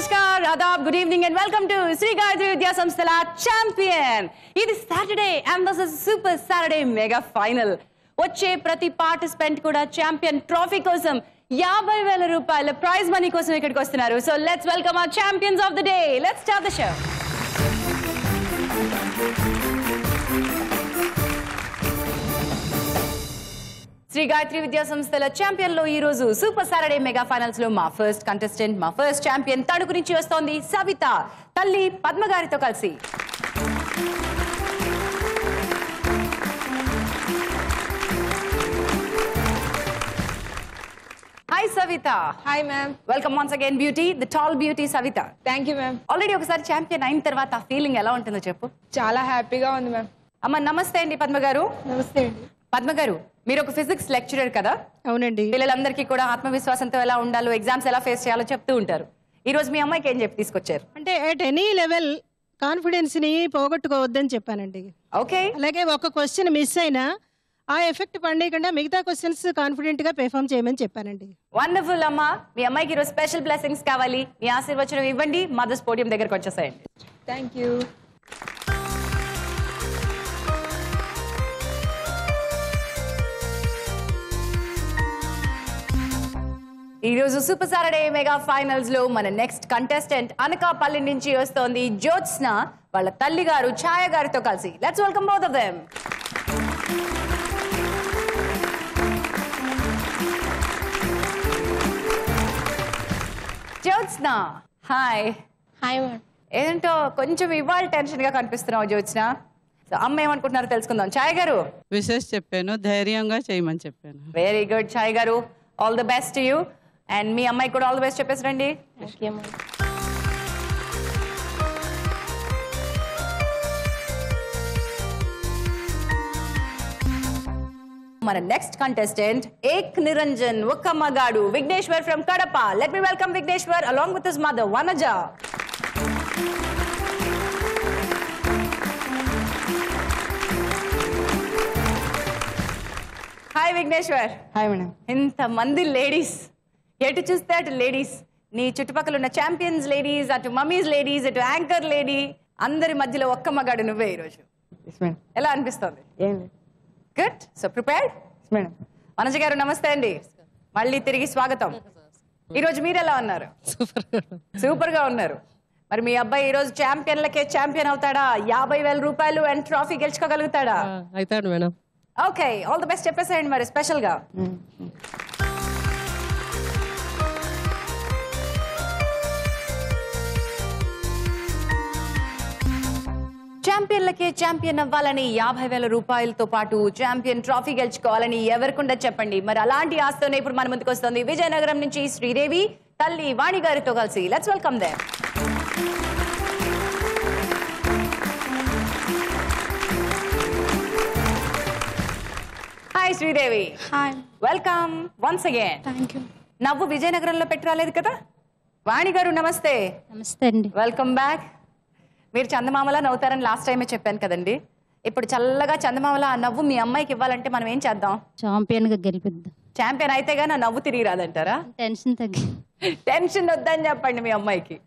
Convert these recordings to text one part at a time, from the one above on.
Namaskar, Adab, good evening and welcome to Sri Gayatri Vidya Samsthala Champion. It is Saturday and this is Super Saturday Mega Final. Vache prati participant kuda Champion Trophy kosam 50,000 రూపాయల prize money కోసం ఇక్కడికి వస్తున్నారు. So let's welcome our champions of the day. Let's start the show. Shri Gayatri Vidya సంస్థల champion లో ఈ రోజు super Saturday mega finals లో మా ఫస్ట్ కంటెస్టెంట్ మా ఫస్ట్ ఛాంపియన్ తణుకు నుంచి వస్తోంది సవిత తల్లి పద్మ గారితో కలిసి. Hi Savita. Hi ma'am. Welcome once again beauty, the tall beauty Savita. Thank you ma'am. Already ఒకసారి ఛాంపియన్ అయిన తర్వాత ఆ ఫీలింగ్ ఎలా ఉంటుందో చెప్పు. చాలా హ్యాపీగా ఉంది మ్యామ్. అమ్మ నమస్తే అండి పద్మ గారు. నమస్తే అండి. పద్మ గారు, మీరు ఒక ఫిజిక్స్ లెక్చరర్ కదా? అవునండి. పిల్లలందరికీ కూడా ఆత్మవిశ్వాసంతో ఎలా ఉండాలో, ఎగ్జామ్స్ ఎలా ఫేస్ చేయాలో చెప్తూ ఉంటారు. ఈ రోజు మీ అమ్మాయికి ఏం చెప్పి తీసుకొచ్చారు? అంటే ఎట్ ఎనీ లెవెల్ కాన్ఫిడెన్స్ ని పోగొట్టుకోవద్దని చెప్పానండి. ఓకే. అలాగే ఒక క్వశ్చన్ మిస్ అయినా ఆ ఎఫెక్ట్ పడకుండా మిగతా క్వశ్చన్స్ కాన్ఫిడెంట్ గా పెర్ఫామ్ చేయమని చెప్పానండి. వండర్ఫుల్ అమ్మా. మీ అమ్మాయికి ఈరోజు స్పెషల్ బ్లెస్సింగ్స్ కావాలి, మీ ఆశీర్వచనం ఇవ్వండి. మదర్స్ పోడియం దగ్గరకు వచ్చేసాయండి. Thank you. ఈ రోజు సూపర్ సాటర్డే మెగా ఫైనల్స్ లో మన నెక్స్ట్ కంటెస్టెంట్ అనకాపల్లి నుంచి వస్తోంది జ్యోత్స్న వాళ్ళ తల్లి గారు ఛాయ గారితో కలిసి. Let's welcome both of them. Jyotsna hi. Hi ma'am. ఏంటో కొంచెం ఇవాళ టెన్షన్ గా కనిపిస్తున్నావు జ్యోత్స్న. సో అమ్మ ఏమనుకుంటున్నారో తెలుసుకుందాం. ఛాయ గారు విశేష్ చెప్పాను, ధైర్యంగా చేయమని చెప్పాను. వెరీ గుడ్ ఛాయ గారు, all the best you. And మీ అమ్మాయి కూడా ఆల్ ది బెస్ట్ చెప్పేసరండి. Okay ma'am. మన నెక్స్ట్ కంటెస్టెంట్ ఏక్ నిరంజన్ ఒక్క మగాడు Vighneshwar from Kadapa. Let me welcome Vighneshwar along with his mother Vanaja. Hi Vighneshwar. Hi madam. ఇంతమంది లేడీస్, ఎటు చూస్తే అటు లేడీస్. నీ చుట్టుపక్కల ఉన్న ఛాంపియన్స్ లేడీస్, అటు మమ్మీస్ లేడీస్, అటు యాంకర్ లేడీ, అందరి మధ్యలో ఒక్క మగాడు నువ్వే ఈరోజు. ఎలా అనిపిస్తుంది? గుడ్. So prepared? వనజ గారు నమస్తే అండి, మళ్ళీ తిరిగి స్వాగతం. ఈరోజు మీరు ఎలా ఉన్నారు? సూపర్ గా ఉన్నారు. మరి మీ అబ్బాయి ఈరోజు ఛాంపియన్లకే ఛాంపియన్ అవుతాడా? 50,000 రూపాయలు అండ్ ట్రాఫీ గెలుచుకోగలుగుతాడా? అవుతాడు madam. Okay, all the best చెప్పేసేయండి మరి స్పెషల్ గా. ఛాంపియన్లకే ఛాంపియన్ అవ్వాలని 50,000 రూపాయలతో పాటు ఛాంపియన్ ట్రాఫీ గెలుచుకోవాలని ఎవరికుండా చెప్పండి. మరి అలాంటి ఆస్తోనే ఇప్పుడు మన ముందుకు వస్తుంది విజయనగరం నుంచి శ్రీదేవి తల్లి వాణి గారితో కలిసి. Let's welcome there. Hi Sridevi. Hi. Welcome once again. Thank you. నవ్వు విజయనగరంలో పెట్టి రాలేదు కదా? వాణి గారు నమస్తే. నమస్తే అండి. Welcome back. మీరు చందమామలా నవ్వుతారని లాస్ట్ టైమే చెప్పాను కదండి. ఇప్పుడు చల్లగా చందమామలా ఆ నవ్వు మీ అమ్మాయికి ఇవ్వాలంటే మనం ఏం చేద్దాం? చాంపియన్ గా గెలిపిద్దాం. ఛాంపియన్ అయితే గానీ నా నవ్వు తిరిగి రాదంటారా? టెన్షన్ తగ్గి. టెన్షన్ వద్దని చెప్పండి మీ అమ్మాయికి.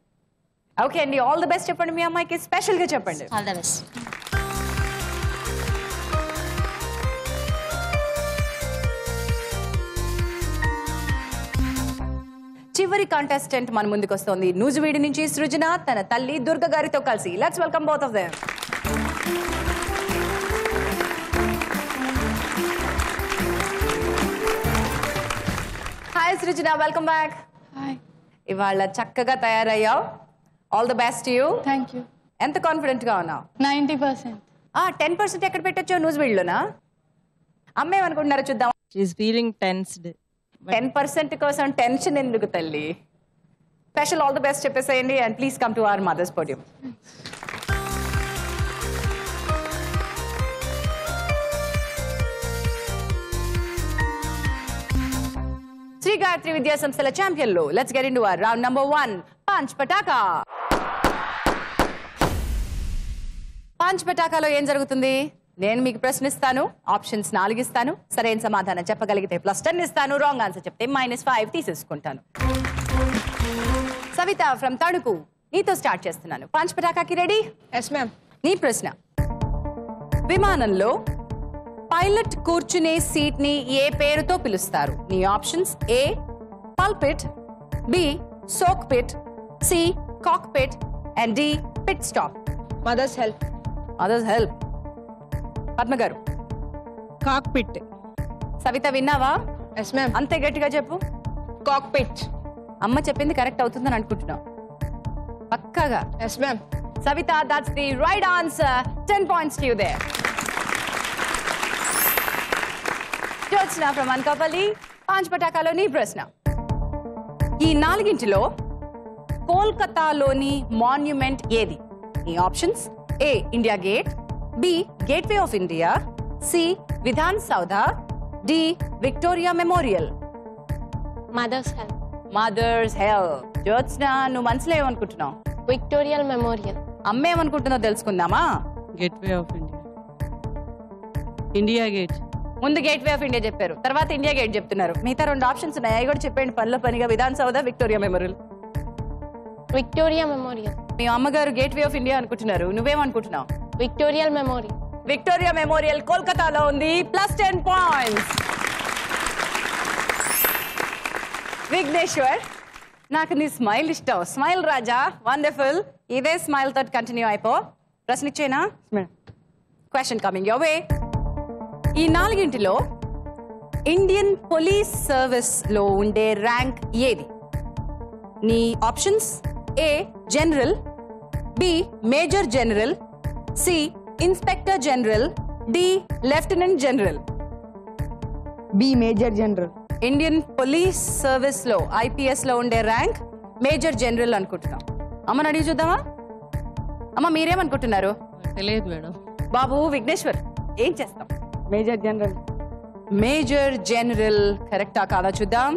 ఓకే అండి, ఆల్ ది బెస్ట్ చెప్పండి మీ అమ్మాయికి, స్పెషల్ గా చెప్పండి. All the best. చివరి కాంటెస్టెంట్ మన ముందుకు వస్తోంది నూజివీడి నుంచి సృజన తన తల్లి దుర్గ గారితో కలిసి. Let's welcome both of them. Hi Srijana, welcome back. Hi. ఇవాళ చక్కగా తయారయ్యావు. All the best you. Thank you. ఎంత కాన్ఫిడెంట్ గా ఉన్నావు? 90%. 10% ఎక్కడ పెట్టొచ్చు నూజివీడులోనా? అమ్మేమనుకుంటున్నారో చూద్దాం. She's feeling tensed. 10% కోసం టెన్షన్ ఎందుకు తల్లి? స్పెషల్ ఆల్ ది బెస్ట్ చెప్పేసేయండి and please come to our mothers podium. Shri Gayatri Vidya సంస్థల ఛాంపియన్ లో let's get into our round number 1 punch Pataka. Punch పటాకాలో ఏం జరుగుతుంది? నేను మీకు ప్రశ్న ఇస్తాను, ఆప్షన్స్ 4 ఇస్తాను. సరైన సమాధానం చెప్పగలిగితే +10 ఇస్తాను, రాంగ్ ఆన్సర్ చెప్తే -5 తీసేసుకుంటాను. సవిత ఫ్రమ్ తణుకు, నీతో స్టార్ట్ చేస్తున్నాను. పాంచ్ పటాకాకి రెడీ? Yes ma'am. నీ ప్రశ్న, విమానంలో పైలట్ కూర్చునే సీట్ ని ఏ పేరుతో పిలుస్తారు? నీ options: A pulpit, B soak pit, C cockpit and D pit stop. Mothers help. Mothers help. Padma గారు. కాక్పిట్. సవిత విన్నావా? Yes ma'am. అంతే గట్టిగా చెప్పు. కాక్పిట్. అమ్మ చెప్పింది కరెక్ట్ అవుతుందని అనుకుంటున్నావు పక్కాగా? Yes ma'am. Savita, that's the right answer. 10 points to you there. Jyotsna from Anakapalli, Panch Patakalo నీ ప్రశ్న. ఈ నాలుగింటిలో కోల్కతాలోని మాన్యుమెంట్ ఏది? ఈ options: A India Gate, B Gateway of India, C Vidhan Soudha, D Victoria Memorial. Mother's help. Mothers help. Jyotsna, నువ్వు మనసులో ఏమనుకుంటున్నావు? Victoria Memorial. అమ్మ ఏమనుకుంటుందో తెలుసుకుందామా? Gateway of India. India Gate. ముందు గేట్వే ఆఫ్ ఇండియా చెప్పారు, తర్వాత ఇండియా గేట్ చెప్తున్నారు. మిగతా 2 ఆప్షన్స్ ఉన్నాయి, అవి కూడా చెప్పండి పనిలో పనిగా. Vidhan Soudha, Victoria Memorial. Victoria Memorial. మీ అమ్మగారు గేట్వే ఆఫ్ ఇండియా అనుకుంటున్నారు, నువ్వేమనుకుంటున్నావు? విక్టోరియల్ మెమోరియల్. విక్టోరియా మెమోరియల్ కోల్కతాలో ఉంది. +10 పాయింట్స్. విఘ్నేశ్వర్, నాకు నీ స్మైల్ ఇష్టం. Smile Raja, wonderful. ఇదే స్మైల్ తోటి కంటిన్యూ అయిపో. ప్రశ్న ఇచ్చేనా? Question coming your way. ఈ నాలుగింటిలో ఇండియన్ పోలీస్ సర్వీస్ లో ఉండే ర్యాంక్ ఏది? నీ options: A general, B major general, C inspector general, D lieutenant general. B major general. Indian police service లో ఐపీఎస్ లో ఉండే ర్యాంక్ మేజర్ జనరల్ అనుకుంటున్నాం. అమ్మని అడిగి చూద్దామా? అమ్మ మీరేమనుకుంటున్నారు? తెలియదు మేడం. బాబు విఘ్నేశ్వర్, ఏం చేస్తాం? Major general. మేజర్ జనరల్ కరెక్టా కాదా చూద్దాం.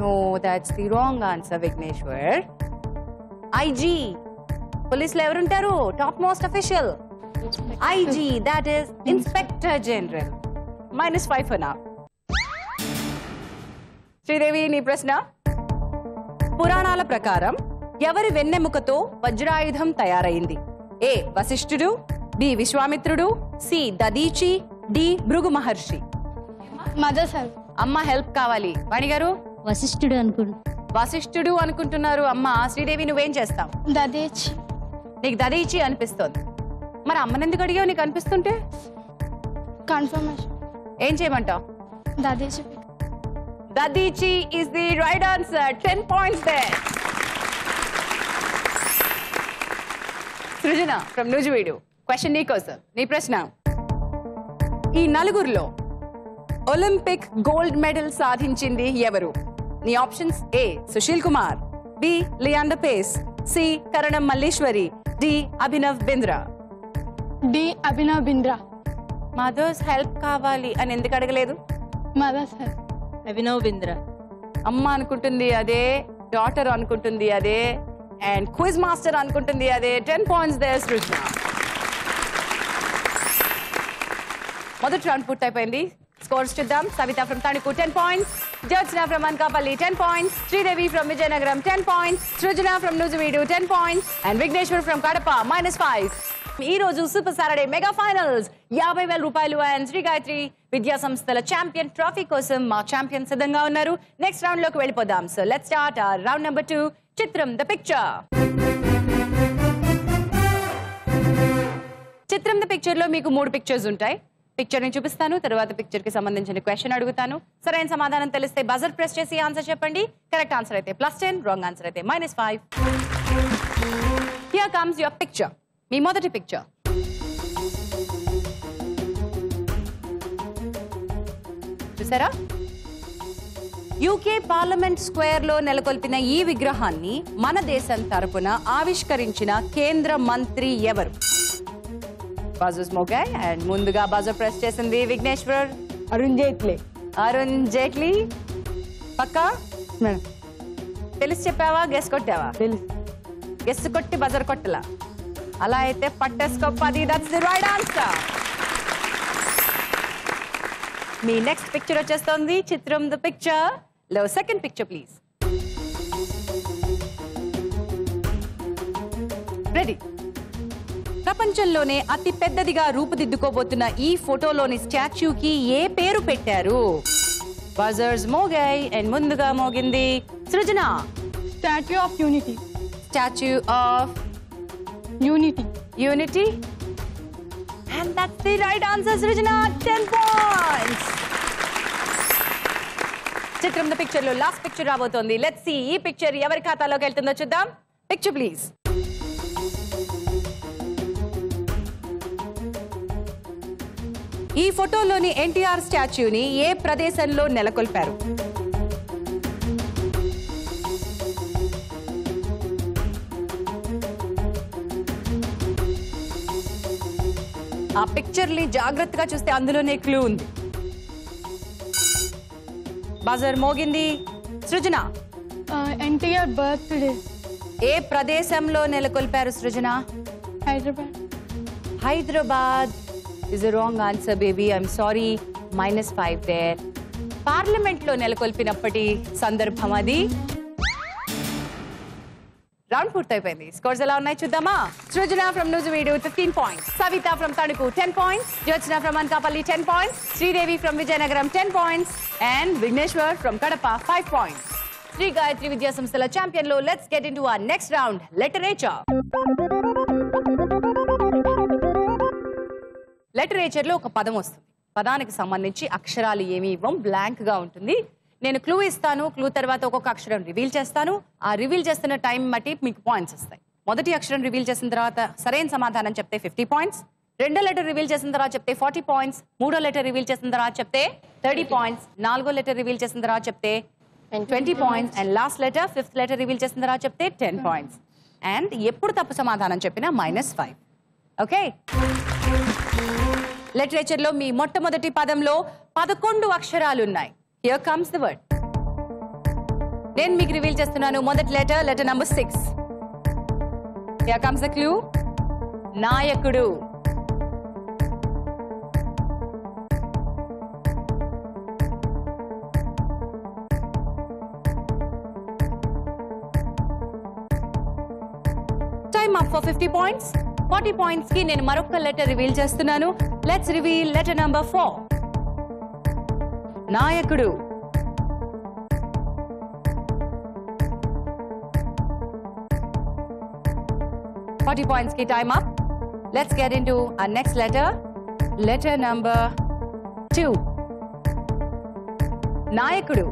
No, that's the wrong answer Vighneshwar. IG, police లో ఎవరుంటారు? Top most official IG, that is inspector general. -5 for now. Sridevi, నీ ప్రశ్న. పురాణాల ప్రకారం ఎవరి వెన్నెముకతో వజ్రాయుధం తయారైంది? ఏ వశిష్ఠుడు, బి విశ్వామిత్రుడు, C Dadhichi, D Bhrigu Maharshi. Mothers help. అమ్మ హెల్ప్ కావాలి. వాణి గారు? వశిష్ఠుడు అనుకుంటు. వశిష్ఠుడు అనుకుంటున్నారు అమ్మ. శ్రీదేవి, నువ్వేం చేస్తావు? దదీచి. నీకు దదీచి అనిపిస్తోంది. మరి అమ్మని ఎందుకు అడిగావు నీకు అనిపిస్తుంటే? కన్ఫర్మేషన్. ఏం చేయమంటావు? Dadhichi. Dadhichi is the right answer. 10 points there. Srujana from Nuzvid, question నీకోసం. నీ ప్రశ్న. ఈ నలుగురిలో ఒలింపిక్ గోల్డ్ మెడల్ సాధించింది ఎవరు? నీ options: A Sushil Kumar, B Leander Paes, C Karnam Malleswari, D Abhinav Bindra. D Abhinav Bindra. Mothers help కావాలి అని ఎందుకు అడగలేదు? Mothers help. అభినవ్ బింద్రా. అమ్మ అనుకుంటుంది అదే, డాటర్ అనుకుంటుంది అదే, అండ్ క్విజ్ మాస్టర్ అనుకుంటుంది అదే. 10 points there, సృజన. మొదటి రౌండ్ పూర్తయిపోయింది. స్కోర్స్ చూద్దాం. Savita from Tanuku 10 points, Jyotsna from Anakapalli 10 points, Sridevi from Vizianagaram 10 points, Srujana from Nuzvid 10 points, and Vighneshwar from Kadapa -5. ఈ రోజు సూపర్ సాటర్డే మెగా ఫైనల్స్ 50,000 రూపాయలు అండ్ శ్రీ గాయత్రి విద్యా సంస్థల ఛాంపియన్ ట్రోఫీ కోసం మా ఛాంపియన్ సిద్ధంగా ఉన్నారు. నెక్స్ట్ రౌండ్ లోకి వెళ్ళిపోదాం. So let's start our round number 2, చిత్రం ద పిక్చర్. చిత్రం ద పిక్చర్ లో మీకు 3 పిక్చర్స్ ఉంటాయి. పిక్చర్ ని చూపిస్తాను, తర్వాత పిక్చర్ కి సంబంధించిన క్వశ్చన్ అడుగుతాను. సరైన సమాధానం తెలిస్తే బజర్ ప్రెస్ చేసి ఆన్సర్ చెప్పండి. కరెక్ట్ ఆన్సర్ అయితే +10, రాంగ్ ఆన్సర్ అయితే -5. Here comes your picture. మీ మొదటి పిక్చర్. చూసారా? యూకే పార్లమెంట్ స్క్వేర్ లో నెలకొల్పిన ఈ విగ్రహాన్ని మన దేశం తరపున ఆవిష్కరించిన కేంద్ర మంత్రి ఎవరు? బజర్స్ మోగాయ్ అండ్ ముందుగా బజర్ ప్రెస్ చేసింది విఘ్నేశ్వర్. అరుణ్ జైట్లీ. అరుణ్ జైట్లీ పక్కా? తెలిసి చెప్పావా, గెస్ కొట్టావా? తెలుసు. గెస్ కొట్టి బజర్ కొట్టలా? అలా అయితే పట్టేసుకో 10. That's the right answer. మీ నెక్స్ట్ పిక్చర్ వచ్చేస్తోంది చిత్రం ద పిక్చర్ లో. Second picture please. రెడీ. ప్రపంచంలోనే అతి పెద్దదిగా రూపుదిద్దుకోబోతున్న ఈ ఫోటోలోని స్టాచ్యూకి ఏ పేరు పెట్టారు? బజర్స్ మోగాయి అండ్ ముందుగా మోగింది Srijana. Statue of Unity. Statue of Unity. Unity. And that's the right answer, Srijana. 10 points. చిత్రం ద పిక్చర్ లో లాస్ట్ పిక్చర్ రాబోతోంది. లెట్స్ సీ ఈ పిక్చర్ ఎవరి ఖాతాలోకి వెళ్తుందో చూద్దాం. Picture please. ఈ ఫోటోలోని ఎన్టీఆర్ స్టాచ్యూని ఏ ప్రదేశంలో నెలకొల్పారు? ఆ పిక్చర్ ని జాగ్రత్తగా చూస్తే అందులోనే క్లూ ఉంది. బజర్ మోగింది. సృజన. ఎన్టీఆర్ బర్త్డే. ఏ ప్రదేశంలో నెలకొల్పారు Srijana? Hyderabad. Hyderabad is a wrong answer baby. I'm sorry. -5 there. Parliament లో నెలకొల్పినప్పటి సందర్భం అది. రౌండ్ పూర్తయిపోయింది. స్కోర్స్ ఎలా ఉన్నాయి చూద్దామా? Srijana from Nuzvid 15 points, Savitha from Tanuku 10 points, Jyotsna from Anakapalli 10 points, Sridevi from Vizianagaram 10 points and Vighneshwar from Kadapa 5 points. Shri Gayatri Vidya సంస్థల ఛాంపియన్ లో let's get into our next round, literature. Literature లో ఒక పదం వస్తుంది. పదానికి సంబంధించి అక్షరాలు ఏమి ఇవ్వం, బ్లాంక్ గా ఉంటుంది. నేను క్లూ ఇస్తాను. క్లూ తర్వాత ఒక్కొక్క అక్షరం రివీల్ చేస్తాను. ఆ రివీల్ చేస్తున్న టైం బట్టి మీకు పాయింట్స్ వస్తాయి. మొదటి అక్షరం రివీల్ చేసిన తర్వాత సరైన సమాధానం చెప్తే 50 పాయింట్స్, రెండో లెటర్ రివీల్ చేసిన తర్వాత చెప్తే 40 పాయింట్స్, మూడో లెటర్ రివీల్ చేసిన తర్వాత చెప్తే 30 పాయింట్స్, నాలుగో లెటర్ రివీల్ చేసిన తర్వాత చెప్తే 20 points and last letter 5th letter reveal చేసిన తర్వాత చెప్తే 10 పాయింట్స్. అండ్ ఎప్పుడు తప్పు సమాధానం చెప్పినా -5. ఓకే. లిటరేచర్ లో మీ మొట్టమొదటి పదంలో 11 అక్షరాలు ఉన్నాయి. Here comes the word. నేను మీకు రివీల్ చేస్తున్నాను మొదటి letter number 6. Here comes the clue. నాయకుడు. Time up for 50 points. 40 points కి నేను మరొక లెటర్ రివీల్ చేస్తున్నాను. Let's reveal letter number 4. నాయకుడు. Forty points ki time up. Let's get into our next letter. Letter number 2. నాయకుడు.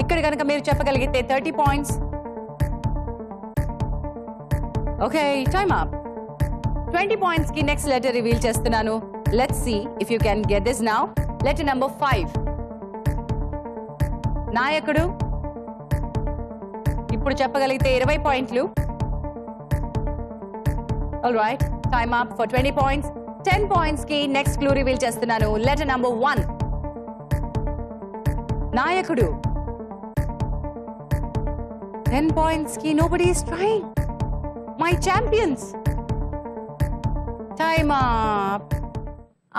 ఇక్కడ కనుక మీరు చెప్పగలిగితే 30 points. Okay, time up. 20 points ki next letter reveal చేస్తున్నాను. Let's see if you can get this now. Letter number 5. నాయకుడు. ఇప్పుడు చెప్పగలిగితే 20 పాయింట్లు. All right, time up for 20 points. 10 points ki next clue reveal చేస్తున్నాను. Letter number 1. నాయకుడు. 10 points ki nobody is trying. My champions. Time up.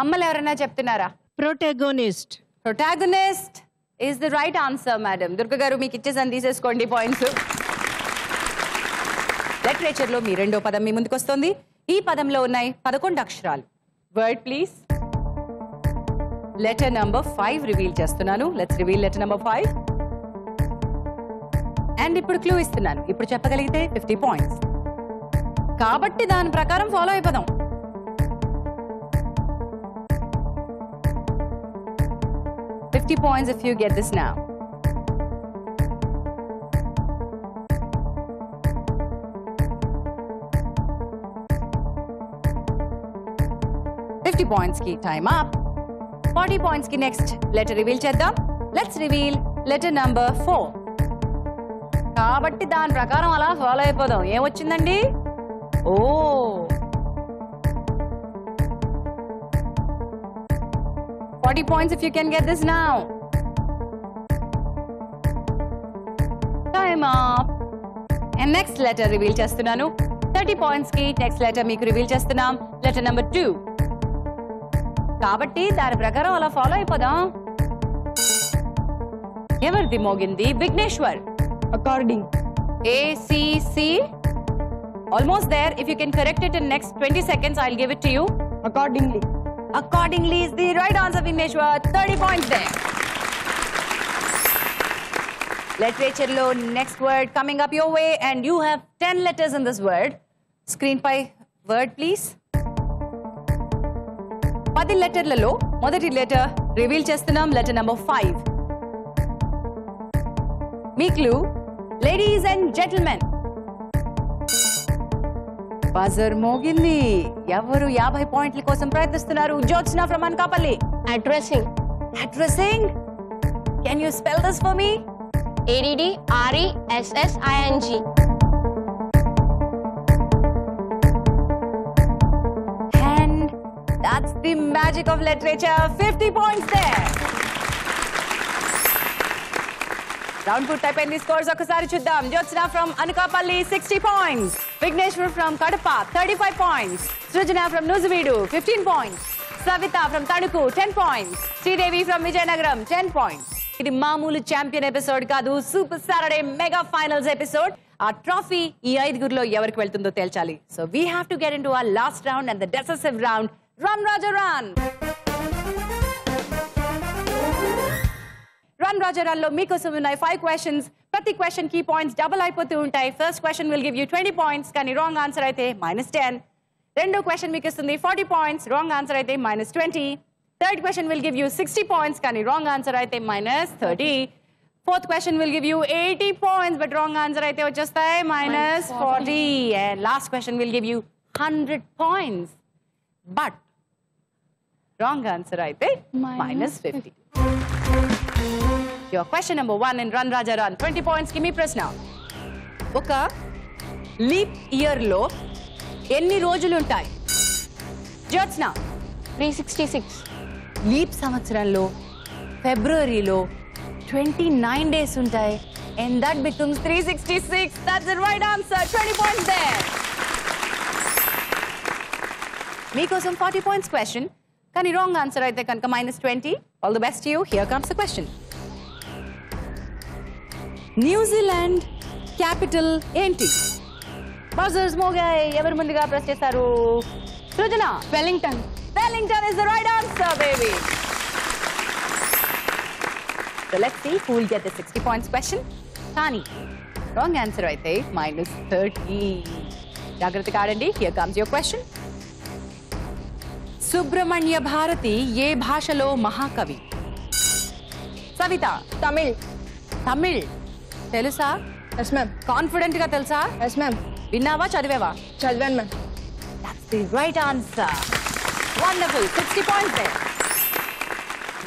అమ్మలు ఎవరైనా చెప్తున్నారా? Protagonist. Protagonist is the right answer, madam. Durga గారు మీకు ఇచ్చేసాను, తీసేసుకోండి పాయింట్స్. లిటరేచర్ లో మీ రెండో పదం మీ ముందుకు వస్తుంది. ఈ పదంలో ఉన్నాయి 11 అక్షరాలు. Word please. Letter number 5 reveal చేస్తున్నాను. Let's reveal letter number 5. And ఇప్పుడు క్లూ ఇస్తున్నాను. ఇప్పుడు చెప్పగలిగితే 50 పాయింట్స్. కాబట్టి దాని ప్రకారం ఫాలో అయిపోదాం. points if you get this now. points ki time up. 40 points ki next letter reveal cheddam. Let's reveal letter number 4. కాబట్టి దాని ప్రకారం అలా ఫాలో అయిపోదాం. ఏం వచ్చిందండి? ఓ, points if you can get this now. Time up. And next letter reveal చేస్తున్నాను. 30 points కి next letter మీకు రివీల్ చేస్తున్నాం. Letter number 2. కాబట్టి దాని ప్రకారం అలా ఫాలో అయిపోదాం. ఎవరిది మోగింది? Vigneshwar. According. ACC. Almost there. If you can correct it in next 20 seconds, I'll give it to you. Accordingly. Accordingly is the right answer, Vigneshwar. 30 points there. Literature lo next word coming up your way, and you have 10 letters in this word. Screen pie word, please. 10 letterలలో మొదటి letter reveal చేస్తున్నాం. Letter number 5. మీ clue, ladies and gentlemen. Buzzer మోగింది. ఎవరు 50 పాయింట్ల కోసం ప్రయత్నిస్తున్నారు? Jyotsna from Anakapalli. Addressing. Addressing. Can you spell this for me? ADDRESSING. And that's the magic of literature. 50 points there. Round put type in the scores ఒకసారి చూద్దాం. Jyotsna from Anakapalli 60 points. Vigneshwar from Kadapa 35 points. Srijana from Nuziveedu 15 points. Savita from Tanuku 10 points. Sridevi from Vijayanagaram 10 points. ఇది మామూలు champion episode కాదు, super Saturday mega finals episode. ఆ trophy ఈ 5గురిలో ఎవరికి వెళ్తుందో తేల్చాలి. So we have to get into our last round and the decisive round. Run Raja run. Run Raja run లో మీకోసం ఉన్నాయి 5 questions. ప్రతి క్వశ్చన్ కి పాయింట్స్ డబుల్ అయిపోతూ ఉంటాయి. First question will give you 20 points, కానీ రాంగ్ ఆన్సర్ అయితే -10. రెండో క్వశ్చన్ మీకు ఇస్తుంది 40 points, రాంగ్ ఆన్సర్ అయితే -20. Third question will give you 60 points, kani wrong answer aithe -30. Fourth question will give you 80 points, but wrong answer aithe vachestayi -40. And last question will give you 100 points, but wrong answer aithe -50. Your question number 1 in Run Raja Run. 20 points ki mee prashna. Oka leap year lo enni rojulu untayi? Jyotsna. 366. Leap సంవత్సరంలో ఫిబ్రవరిలో 29 days ఉంటాయి. And that becomes 366. That's the right answer. 20 points there. మీకోసం 40 points question, కానీ wrong answer అయితే కనుక -20. All the best to you. Here comes the question. New Zealand capital ఏంటి? Buzzers మోగాయి. ఎవరు ముందుగా ప్రెస్ చేస్తారు? సృజన. Wellington. Wellington is the right answer, baby. So let's see who will get the 60 points question. Tani, wrong answer aithe -30. Jagrati kaadandi. Here comes your question. Subramanya Bharati ye bhashalo mahakavi? Savita. Tamil. Tamil. Telusa? Yes, ma'am. Confident ga telusa? Yes, ma'am. Vinnava chadiveva? Chadvan, ma'am. That's the right answer. Wonderful. 60 points there.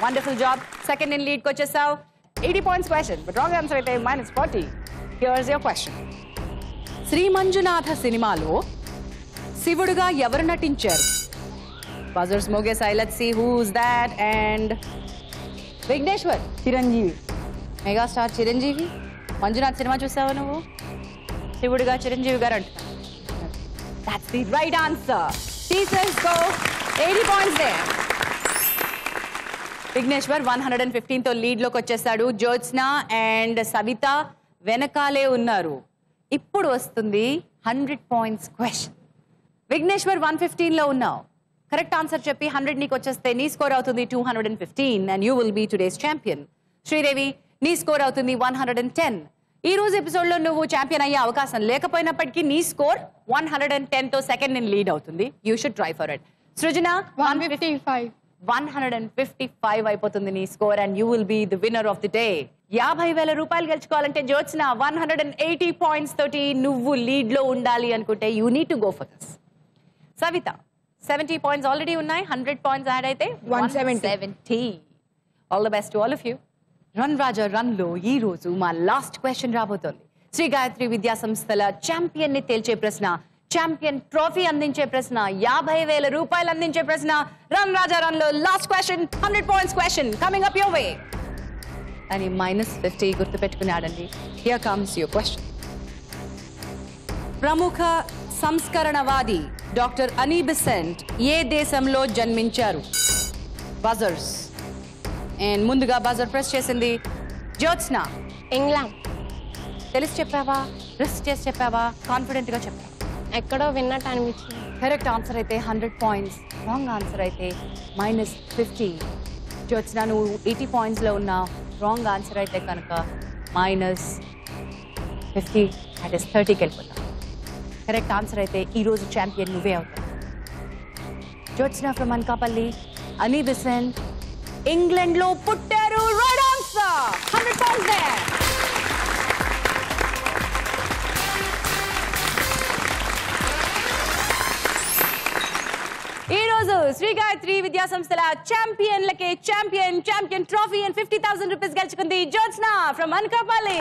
Wonderful job. Second in lead kochesav. 80 points question, but wrong answer aithe -40. Here's your question. Sri Manjunatha సినిమాలో శివుడుగా ఎవరు నటించారు? Buzzers mogesai. Let's see who's that. And Vigneshwar. Chiranjeevi. Megastar Chiranjeevi. Manjunath cinema చూసావా నువ్వు? శివుడుగా చిరంజీవి గారు అంట. That's the right answer. Teachers go 80 points there. Vigneshwar 115 తో lead లోకి వచ్చేసాడు. జ్యోత్స్న అండ్ సవిత వెనకాలే ఉన్నారు. ఇప్పుడు వస్తుంది 100 points క్వశ్చన్. విఘ్నేశ్వర్ 115 లో ఉన్నావు. కరెక్ట్ ఆన్సర్ చెప్పి 100 నీకు వచ్చేస్తే నీ స్కోర్ అవుతుంది 215 and you will be today's champion. Sridevi నీ స్కోర్ అవుతుంది 110. ఈ రోజు ఎపిసోడ్ లో నువ్వు ఛాంపియన్ అయ్యే అవకాశం లేకపోయినప్పటికీ నీ స్కోర్ 110 తో సెకండ్ ఇన్ లీడ్ అవుతుంది. You should try for it. Srijana 155. 155 అయిపోతుంది నీ score and you will be the winner of the day. 50,000 రూపాయలు గెలుచుకోవాలంటే జ్యోత్స్న 180 పాయింట్స్ తోటి నువ్వు లీడ్ లో ఉండాలి అనుకుంటే you need to go for this. Savita 70 points already ఉన్నాయి. 100 పాయింట్స్ యాడ్ అయితే 170. All the best to all of you. Run Raja run లో ఈ రోజు మా లాస్ట్ క్వశ్చన్ రాబోతోంది. శ్రీ గాయత్రి విద్యా సంస్థల ఛాంపియన్ ని తేల్చే ప్రశ్న, ఛాంపియన్ ట్రోఫీ అందించే ప్రశ్న, 50,000 రూపాయలు అందించే ప్రశ్న. రన్ రాజా రన్ లో last question 100 points question coming up your way. అని -50 గుర్తు పెట్టుకున్నాడండి. Here comes your question. ప్రముఖ సంస్కరణవాది డాక్టర్ అనీ బెసెంట్ ఏ దేశంలో జన్మించారు? బజర్స్. అండ్ ముందుగా బజర్ ప్రెస్ చేసింది జ్యోత్స్న. England. తెలిసి చెప్పావా, రిస్క్ చేసి చెప్పావా, కాన్ఫిడెంట్ గా చెప్పావా? ఎక్కడో విన్నట్టు అనిపించింది. కరెక్ట్ ఆన్సర్ అయితే 100 పాయింట్స్, రాంగ్ ఆన్సర్ అయితే -50. జ్యోత్స్న నువ్వు 80 పాయింట్స్లో ఉన్నావు, రాంగ్ ఆన్సర్ అయితే కనుక -50, దట్ ఈస్ 30కి వెళ్ళిపోతావు. కరెక్ట్ ఆన్సర్ అయితే ఈరోజు ఛాంపియన్ నువ్వే అవుతావు. జ్యోత్స్న ఫ్రమ్ అనకాపల్లి, అనీ బిసెన్, ఇంగ్లాండ్లో పుట్టారు. Right answer, 100 points there. ఈ రోజు శ్రీ గాయత్రి విద్యా సంస్థల ఛాంపియన్లకే ఛాంపియన్ ట్రోఫీ అండ్ 50,000 రూపీస్ గెలుచుకుంది జ్యోత్స్న ఫ్రమ్ అనకాపల్లి.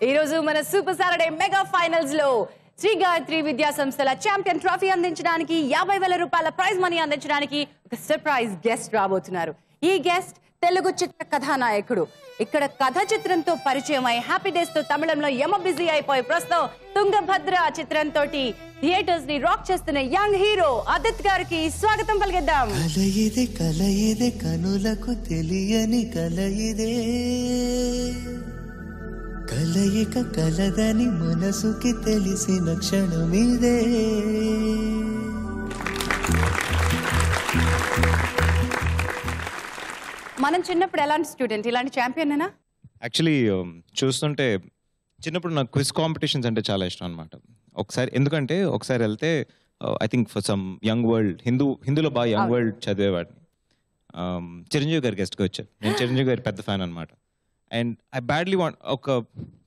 ఈ రోజు మన సూపర్ సాటర్డే మెగా ఫైనల్స్ లో శ్రీ గాయత్రి విద్యా సంస్థల ఛాంపియన్ ట్రోఫీ అందించడానికి 50,000 రూపాయల ప్రైజ్ మనీ అందించడానికి ఒక సర్ప్రైజ్ గెస్ట్ రాబోతున్నారు. ఈ గెస్ట్ తెలుగు చిత్ర కథానాయకుడు. ఇక్కడ కథ చిత్రంతో పరిచయం అయి హ్యాపీ డేస్ తో తమిళంలో యమ బిజీ అయిపోయి ప్రస్తుతం తుంగభద్ర చిత్రంతో థియేటర్స్ ని రాక్ చేస్తున్న యంగ్ హీరో ఆదిత్ గారికి స్వాగతం పలికిద్దాం. కలయిదే కనులకు తెలియని కలయిదే, కలయిక కలదని మనసుకి తెలిసిన క్షణమిదే. మనం చిన్నప్పుడు ఎలాంటి స్టూడెంట్, ఇలాంటి ఛాంపియన్ అయినా? యాక్చువల్లీ చూస్తుంటే చిన్నప్పుడు నాకు క్విజ్ కాంపిటీషన్స్ అంటే చాలా ఇష్టం అనమాట. ఎందుకంటే ఒకసారి వెళ్తే I think for some Young World హిందూలో బాగా యంగ్ వరల్డ్ చదివేవాడిని. చిరంజీవి గారి గెస్ట్గా వచ్చారు. నేను చిరంజీవి గారి పెద్ద ఫ్యాన్ అనమాట. అండ్ ఐ బ్యాడ్లీ వాంట్ ఒక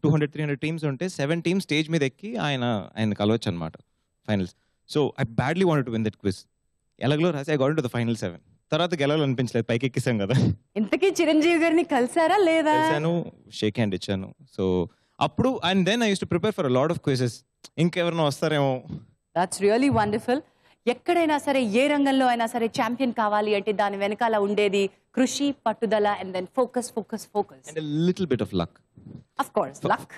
200-300 టీమ్స్ ఉంటే 7 టీమ్స్ స్టేజ్ మీద ఎక్కి ఆయన కలవచ్చు అనమాట finals. So I badly wanted to win that quiz. ఎలాగలో రాసి I got into the final 7. తర్వాత గెలవాలనిపించలేదు, పైకి ఎక్కిసాం కదా. ఇంతకీ చిరంజీవి గారిని కలిసారా లేదా? కలిసాను, షేక్ హ్యాండ్ ఇచ్చాను. సో అప్పుడు and then I use to prepare for a lot of quizzes. ఇంకెవరైనా వస్తారేమో. That's really wonderful. ఎక్కడైనా సరే, ఏ రంగంలో అయినా సరే ఛాంపియన్ కావాలి అంటే దాని వెనకాల ఉండేది కృషి, పట్టుదల and then focus. And a little bit of luck. Of course, luck.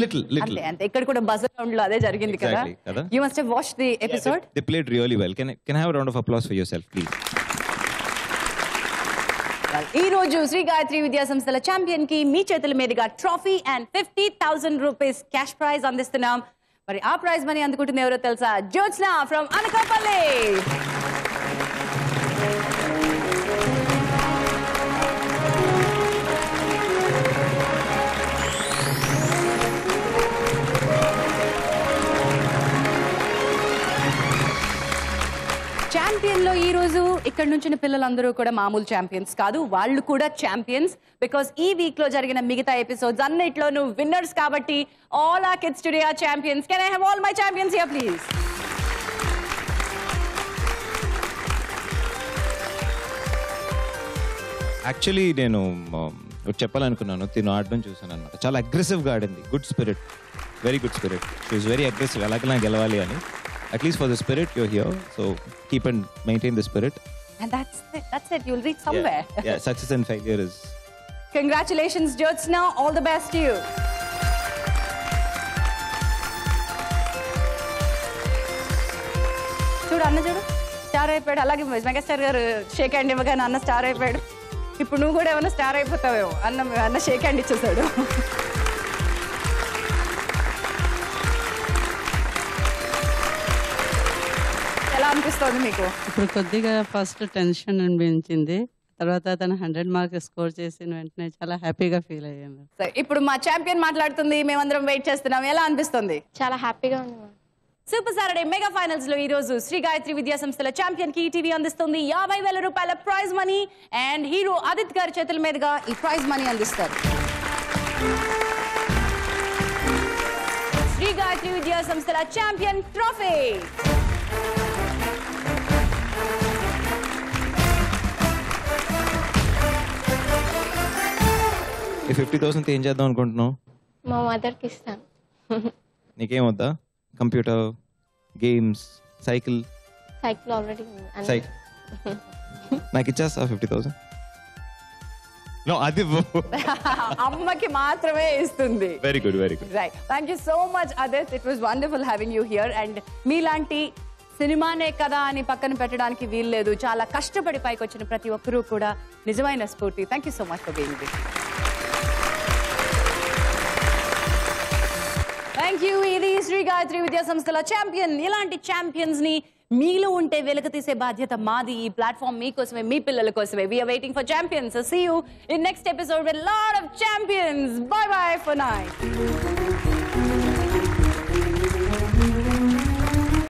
Little. అంతే. ఇక్కడ కూడా బజర్ రౌండ్ లో అదే జరిగింది కదా. Exactly, కదా. You must have watched the episode. They played really well. Can I have a round of applause for yourself, please? ఈ రోజు శ్రీ గాయత్రి విద్యా సంస్థల ఛాంపియన్ కి మీ చేతుల మీదుగా trophy and 50,000 rupees cash prize అందిస్తున్నాం. మరి ఆ ప్రైజ్ మనీ అందుకుంటుంది ఎవరో తెలుసా? జ్యోత్స్న ఫ్రమ్ అనకాపల్లి. ఛాంపియన్ లో ఈ రోజు ఇక్కడ నుంచి పిల్లలందరూ కూడా మామూలు ఛాంపియన్స్ కాదు, వాళ్ళు కూడా ఛాంపియన్స్. బికాస్ ఈ వీక్ లో జరిగిన మిగతా ఎపిసోడ్స్ అన్నిట్లోనూ విన్నర్స్ కాబట్టి all are kids today are champions. Can I have all my champions here please? Actually నేను చెప్పాలనుకున్నాను, తిను ఆడడం చూసాను అనమాట. చాలా అగ్రెసివ్గా ఆడింది. Good spirit, very good spirit. She is very aggressive, ఎలాగైనా గెలవాలి అని. At least for the spirit, you're here. So keep and maintain the spirit. And that's it. You'll reach somewhere. Yeah, success and failure is... Congratulations, Jyotsna. All the best to you. చూడు అన్న, చూడు star అయిపోయాడు. అలాగే megastar గారు shake hand ఇవ్వగానే అన్న star అయిపోయాడు. ఇప్పుడు నువ్వు కూడా ఏమన్నా స్టార్ అయిపోతావేమో. అన్న షేక్ హ్యాండ్ ఇచ్చేసాడు. ఎలా అనిపిస్తుంది మీకు? ఇప్పుడు కొద్దిగా ఫస్ట్ టెన్షన్ అనిపించింది, తర్వాత తను 100 మార్క్స్ స్కోర్ చేసిన వెంటనే చాలా హ్యాపీగా ఫీల్ అయ్యాను. ఇప్పుడు మా ఛాంపియన్ మాట్లాడుతుంది, మేమందరం వెయిట్ చేస్తున్నాం. ఎలా అనిపిస్తుంది? చాలా హ్యాపీగా ఉంది. సూపర్ సాటర్డే మెగా ఫైనల్స్ లో ఈ రోజు శ్రీ గాయత్రి విద్యా సంస్థల ఛాంపియన్ కి ఈటీవీ అందిస్తుంది 50,000 రూపాయల prize money. And hero Aadit గారి చేతుల మీదుగా ఈ ప్రైజ్ మనీ అందిస్తారు. శ్రీ గాయత్రి విద్యా సంస్థల ఛాంపియన్ ట్రోఫీ. ఈ 50,000 ఏం చేద్దాం అనుకుంటున్నావు? మా మదర్కి ఇస్తాను. నీకేం వద్దా? Computer, games, cycle already cycle నాకు ఇచ్చేస్తా 50,000? నో, అది అమ్మకి మాత్రమే ఇస్తుంది. Very good, very good. Right. Thank you so much Aadit. It was wonderful having you here. And మీలాంటి సినిమానే కదా అని పక్కన పెట్టడానికి వీల్లేదు. చాలా కష్టపడి పైకి వచ్చిన ప్రతి ఒక్కరూ కూడా నిజమైన స్ఫూర్తి. Thank you so much for being here. Thank you. ఇది శ్రీ గాయత్రి విద్యా సంస్థల ఛాంపియన్. ఇలాంటి ఛాంపియన్స్ ని మీలో ఉంటే వెలుగు తీసే బాధ్యత మాది. ఈ ప్లాట్ఫామ్ మీకోసమే, మీ పిల్లల కోసమే. We are waiting for champions. See you in next episode with lot of champions. Bye bye for night.